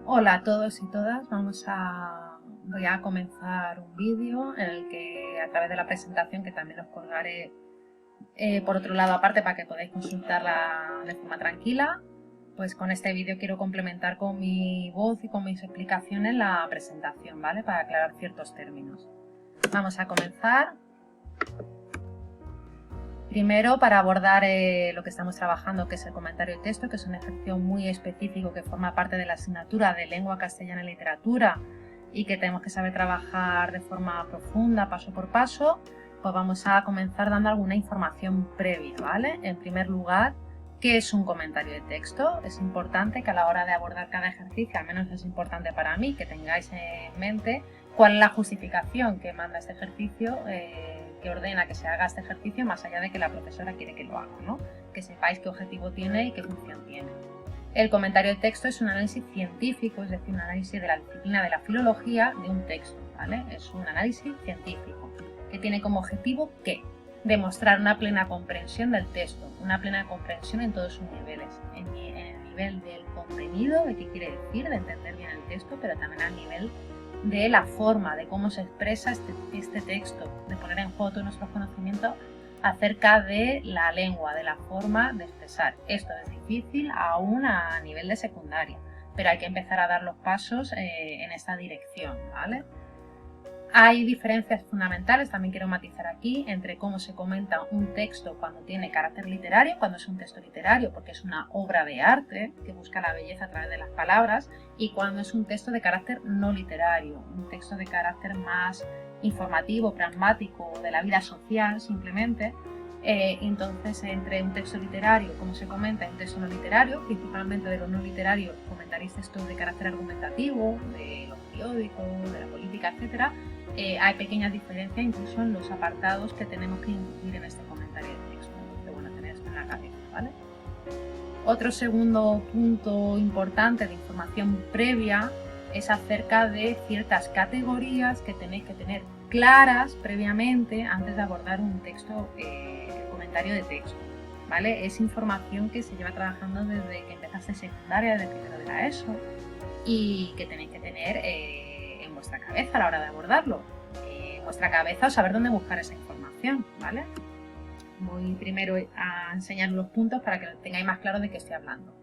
Hola a todos y todas, voy a comenzar un vídeo en el que a través de la presentación, que también os colgaré por otro lado aparte para que podáis consultarla de forma tranquila, pues con este vídeo quiero complementar con mi voz y con mis explicaciones la presentación, ¿vale? Para aclarar ciertos términos. Vamos a comenzar. Primero, para abordar lo que estamos trabajando, que es el comentario de texto, que es un ejercicio muy específico que forma parte de la asignatura de Lengua Castellana y Literatura y que tenemos que saber trabajar de forma profunda, paso por paso, pues vamos a comenzar dando alguna información previa, ¿vale? En primer lugar, ¿qué es un comentario de texto? Es importante que a la hora de abordar cada ejercicio, al menos es importante para mí, que tengáis en mente cuál es la justificación que manda este ejercicio, que ordena que se haga este ejercicio, más allá de que la profesora quiere que lo haga, ¿no? Que sepáis qué objetivo tiene y qué función tiene. El comentario de texto es un análisis científico, es decir, un análisis de la disciplina de la filología de un texto, ¿vale? Es un análisis científico que tiene como objetivo ¿qué? Demostrar una plena comprensión del texto, una plena comprensión en todos sus niveles, en el nivel del contenido, de qué quiere decir, de entender bien el texto, pero también al nivel de la forma, de cómo se expresa este texto, de poner en juego todos nuestros conocimientos acerca de la lengua, de la forma de expresar. Esto es difícil aún a nivel de secundaria, pero hay que empezar a dar los pasos en esta dirección, ¿vale? Hay diferencias fundamentales, también quiero matizar aquí, entre cómo se comenta un texto cuando tiene carácter literario, cuando es un texto literario porque es una obra de arte que busca la belleza a través de las palabras, y cuando es un texto de carácter no literario, un texto de carácter más informativo, pragmático, de la vida social simplemente. Entonces, entre un texto literario, como se comenta, y un texto no literario, principalmente de lo no literario, comentaréis textos de carácter argumentativo, de los periódicos, de la política, etcétera. Hay pequeñas diferencias incluso en los apartados que tenemos que incluir en este comentario de texto. Entonces, bueno, tener esto en la cabeza, ¿vale? Otro segundo punto importante de información previa es acerca de ciertas categorías que tenéis que tener claras previamente antes de abordar un texto, comentario de texto, ¿vale? Es información que se lleva trabajando desde que empezaste secundaria, desde primero de la ESO, y que tenéis que tener en vuestra cabeza a la hora de abordarlo. En vuestra cabeza, saber dónde buscar esa información, ¿vale? Voy primero a enseñar los puntos para que tengáis más claro de qué estoy hablando.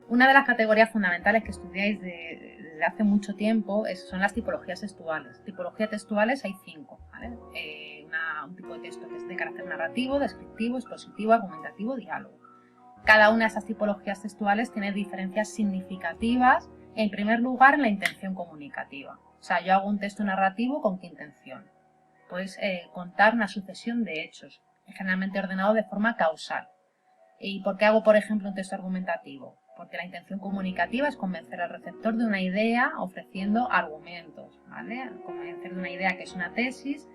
Una de las categorías fundamentales que estudiáis desde hace mucho tiempo son las tipologías textuales. Tipologías textuales hay 5, ¿vale? Un tipo de texto que es de carácter narrativo, descriptivo, expositivo, argumentativo, diálogo. Cada una de estas tipologías textuales tiene diferencias significativas, en primer lugar en la intención comunicativa. O sea, yo hago un texto narrativo ¿con qué intención? Pues contar una sucesión de hechos, generalmente ordenado de forma causal. ¿Y por qué hago, por ejemplo, un texto argumentativo? Porque la intención comunicativa es convencer al receptor de una idea ofreciendo argumentos, ¿vale? Convencer de una idea que es una tesis,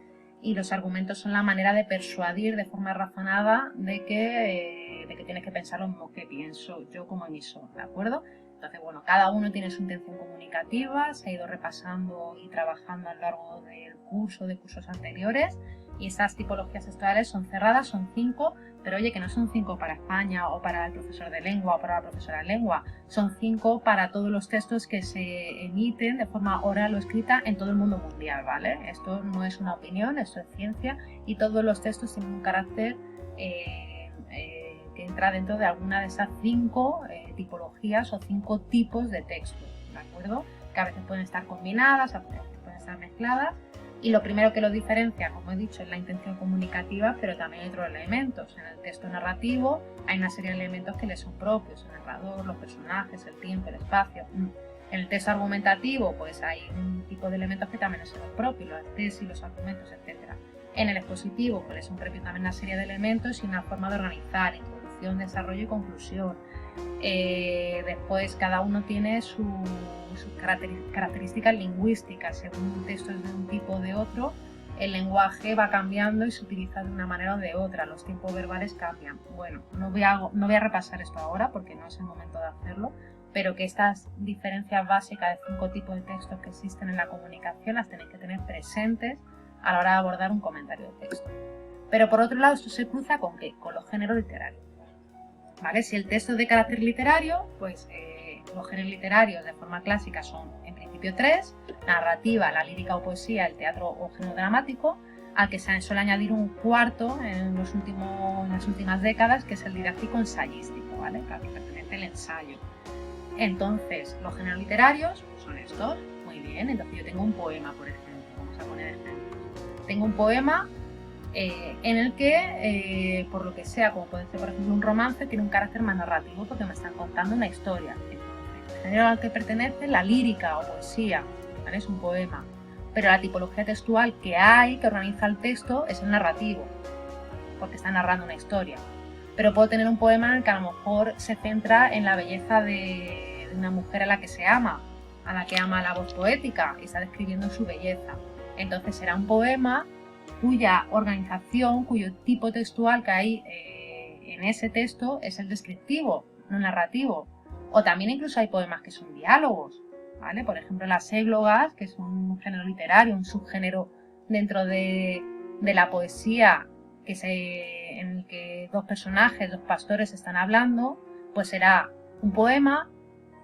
y los argumentos son la manera de persuadir de forma razonada de que tienes que pensar lo mismo que pienso yo como emisor, ¿de acuerdo? Entonces, bueno, cada uno tiene su intención comunicativa, se ha ido repasando y trabajando a lo largo del curso, de cursos anteriores, y estas tipologías textuales son cerradas, son 5, pero oye, que no son 5 para España o para el profesor de lengua o para la profesora de lengua, son 5 para todos los textos que se emiten de forma oral o escrita en todo el mundo mundial, ¿vale? Esto no es una opinión, esto es ciencia, y todos los textos tienen un carácter que entra dentro de alguna de esas 5 tipologías o 5 tipos de texto, ¿de acuerdo? Que a veces pueden estar combinadas, a veces pueden estar mezcladas. Y lo primero que lo diferencia, como he dicho, es la intención comunicativa, pero también hay otros elementos. En el texto narrativo hay una serie de elementos que le son propios: el narrador, los personajes, el tiempo, el espacio. En el texto argumentativo, pues hay un tipo de elementos que también son los propios, las tesis, los argumentos, etc. En el expositivo, pues le son propios también una serie de elementos y una forma de organizar: introducción, desarrollo y conclusión. Después cada uno tiene sus características lingüísticas. Según un texto es de un tipo o de otro, el lenguaje va cambiando y se utiliza de una manera o de otra, los tiempos verbales cambian. Bueno, no voy a repasar esto ahora porque no es el momento de hacerlo, pero que estas diferencias básicas de 5 tipos de textos que existen en la comunicación las tenéis que tener presentes a la hora de abordar un comentario de texto. Pero por otro lado, esto se cruza ¿con qué? Con los géneros literarios. ¿Vale? Si el texto es de carácter literario, pues los géneros literarios de forma clásica son en principio 3, narrativa, la lírica o poesía, el teatro o género dramático, al que se suele añadir un cuarto en las últimas décadas, que es el didáctico ensayístico, ¿vale? Al que pertenece el ensayo. Entonces, los géneros literarios son estos. Muy bien, entonces yo tengo un poema, por ejemplo. Vamos a poner ejemplos. Tengo un poema en el que, por lo que sea, como puede ser por ejemplo un romance, tiene un carácter más narrativo porque me están contando una historia. Entonces, el género al que pertenece, la lírica o poesía, ¿vale? Es un poema. Pero la tipología textual que organiza el texto, es el narrativo, porque está narrando una historia. Pero puedo tener un poema en el que a lo mejor se centra en la belleza de una mujer a la que se ama, a la que ama la voz poética y está describiendo su belleza. Entonces será un poema cuya organización, cuyo tipo textual que hay en ese texto es el descriptivo, no el narrativo. O también incluso hay poemas que son diálogos, ¿vale? Por ejemplo, las églogas, que es un género literario, un subgénero dentro de la poesía, en el que dos personajes, dos pastores están hablando, pues será un poema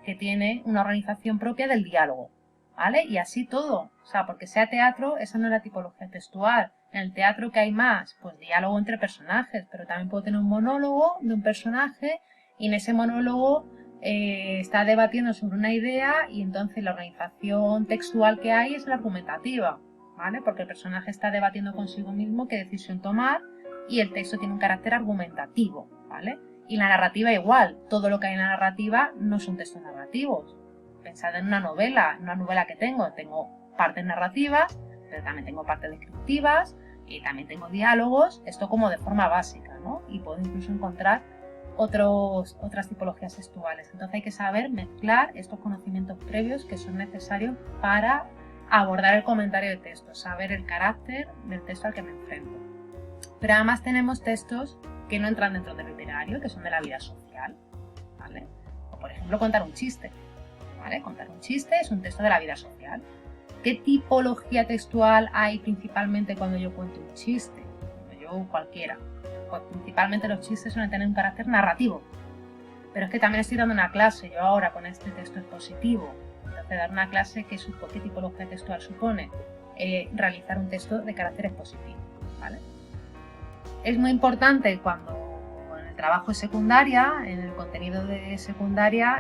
que tiene una organización propia del diálogo, ¿vale? Y así todo, o sea, porque sea teatro, esa no es la tipología textual. En el teatro, ¿qué hay más? Pues diálogo entre personajes, pero también puedo tener un monólogo de un personaje y en ese monólogo está debatiendo sobre una idea y entonces la organización textual que hay es la argumentativa, ¿vale? Porque el personaje está debatiendo consigo mismo qué decisión tomar y el texto tiene un carácter argumentativo, ¿vale? Y la narrativa igual, todo lo que hay en la narrativa no son textos narrativos. Pensad en una novela que tengo partes narrativas, pero también tengo partes descriptivas y también tengo diálogos, esto como de forma básica, ¿no? Y puedo incluso encontrar otras tipologías textuales. Entonces hay que saber mezclar estos conocimientos previos que son necesarios para abordar el comentario de texto, saber el carácter del texto al que me enfrento. Pero además tenemos textos que no entran dentro del literario, que son de la vida social, ¿vale? O por ejemplo contar un chiste, ¿vale? Contar un chiste es un texto de la vida social. ¿Qué tipología textual hay principalmente cuando yo cuento un chiste? Yo cualquiera. Pues principalmente los chistes suelen tener un carácter narrativo. Pero es que también estoy dando una clase, yo ahora con este texto expositivo. Entonces dar una clase, ¿qué tipología textual supone? Realizar un texto de carácter expositivo, ¿vale? Es muy importante cuando en el trabajo de secundaria, en el contenido de secundaria,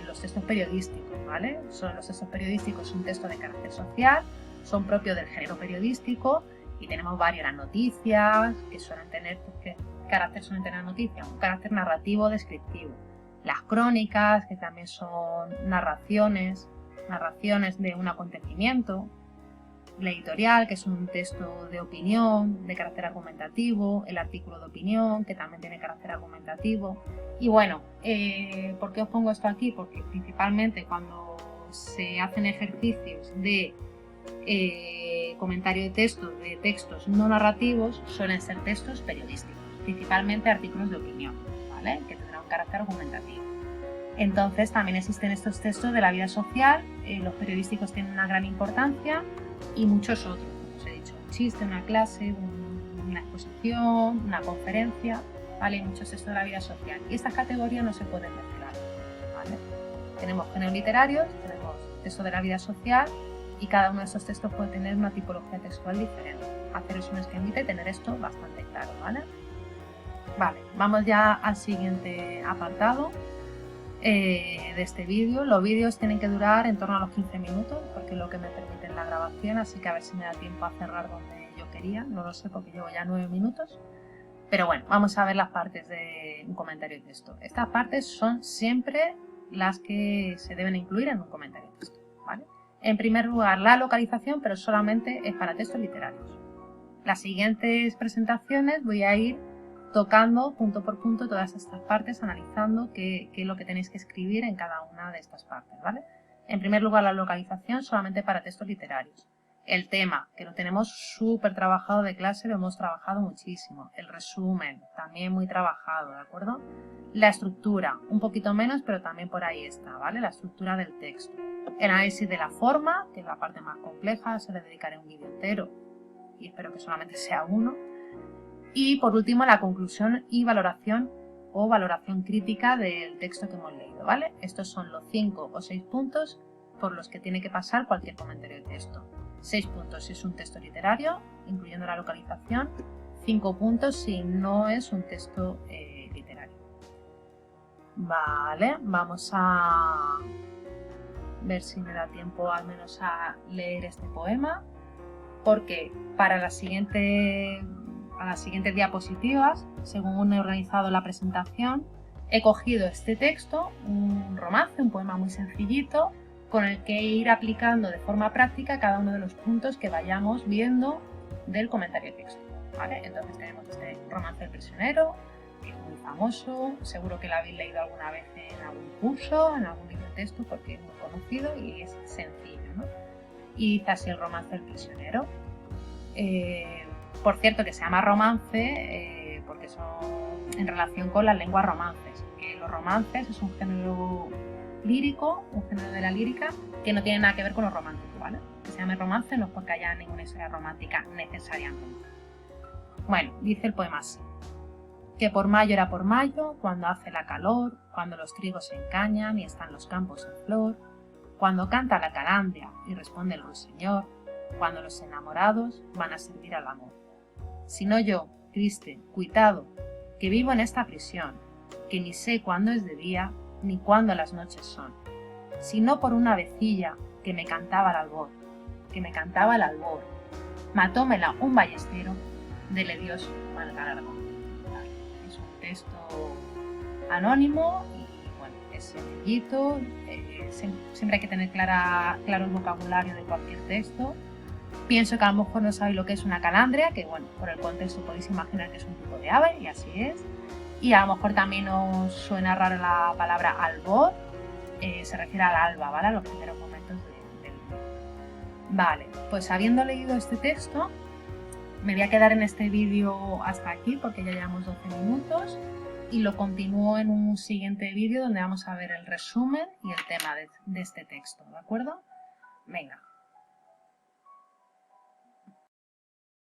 los textos periodísticos, ¿vale? Los textos periodísticos son textos de carácter social, son propios del género periodístico y tenemos varias. Las noticias, que suelen tener, ¿qué carácter suelen tener las noticias? Un carácter narrativo descriptivo. Las crónicas, que también son narraciones de un acontecimiento. La editorial, que es un texto de opinión, de carácter argumentativo, el artículo de opinión, que también tiene carácter argumentativo. Y bueno, ¿por qué os pongo esto aquí? Porque principalmente cuando se hacen ejercicios de comentario de textos no narrativos, suelen ser textos periodísticos, principalmente artículos de opinión, ¿vale? Que tendrán un carácter argumentativo. Entonces también existen estos textos de la vida social, los periodísticos tienen una gran importancia, y muchos otros, como os he dicho, un chiste, una clase, una exposición, una conferencia, ¿vale? Hay muchos textos de la vida social y estas categorías no se pueden mezclar, ¿vale? Tenemos géneros literarios, tenemos textos de la vida social y cada uno de esos textos puede tener una tipología textual diferente. Haceros un esquemita y tener esto bastante claro, ¿vale? Vale, vamos ya al siguiente apartado de este vídeo. Los vídeos tienen que durar en torno a los 15 minutos porque es lo que me permite la grabación, así que a ver si me da tiempo a cerrar donde yo quería, no lo sé porque llevo ya 9 minutos, pero bueno, vamos a ver las partes de un comentario de texto. Estas partes son siempre las que se deben incluir en un comentario de texto, ¿vale? En primer lugar, la localización, pero solamente es para textos literarios. Las siguientes presentaciones voy a ir tocando punto por punto todas estas partes, analizando qué es lo que tenéis que escribir en cada una de estas partes, ¿vale? En primer lugar, la localización solamente para textos literarios. El tema, que lo tenemos súper trabajado de clase, lo hemos trabajado muchísimo. El resumen, también muy trabajado, ¿de acuerdo? La estructura, un poquito menos, pero también por ahí está, ¿vale? La estructura del texto. El análisis de la forma, que es la parte más compleja, se le dedicaré un vídeo entero y espero que solamente sea uno. Y por último, la conclusión y valoración o valoración crítica del texto que hemos leído, ¿vale? Estos son los 5 o 6 puntos por los que tiene que pasar cualquier comentario de texto. 6 puntos si es un texto literario, incluyendo la localización. 5 puntos si no es un texto literario. Vale, vamos a ver si me da tiempo al menos a leer este poema, porque para las siguientes diapositivas, según he organizado la presentación, he cogido este texto, un romance, un poema muy sencillito, con el que ir aplicando de forma práctica cada uno de los puntos que vayamos viendo del comentario de texto. ¿Vale? Entonces tenemos este romance El prisionero, que es muy famoso, seguro que lo habéis leído alguna vez en algún curso, en algún libro de texto, porque es muy conocido y es sencillo, ¿no? Y dice así el romance El prisionero. Por cierto, que se llama romance porque son en relación con las lenguas romances, que los romances es un género lírico, un género de la lírica que no tiene nada que ver con los románticos, ¿vale? Que se llame romance no es porque haya ninguna historia romántica necesariamente. Bueno, dice el poema así: que por mayo era por mayo, cuando hace la calor, cuando los trigos se encañan y están los campos en flor, cuando canta la calandria y responde el ruiseñor, cuando los enamorados van a servir al amor. Sino yo, triste, cuitado, que vivo en esta prisión, que ni sé cuándo es de día, ni cuándo las noches son, sino por una avecilla que me cantaba al albor, matómela un ballestero, dele Dios mal galardón. Es un texto anónimo y bueno, es sencillito, siempre hay que tener claro el vocabulario de cualquier texto. Pienso que a lo mejor no sabéis lo que es una calandria, que bueno, por el contexto podéis imaginar que es un tipo de ave, y así es. Y a lo mejor también os suena raro la palabra albor, se refiere al alba, ¿vale? A los primeros momentos del día. Vale, pues habiendo leído este texto, me voy a quedar en este vídeo hasta aquí porque ya llevamos 12 minutos y lo continúo en un siguiente vídeo donde vamos a ver el resumen y el tema de este texto, ¿de acuerdo? Venga.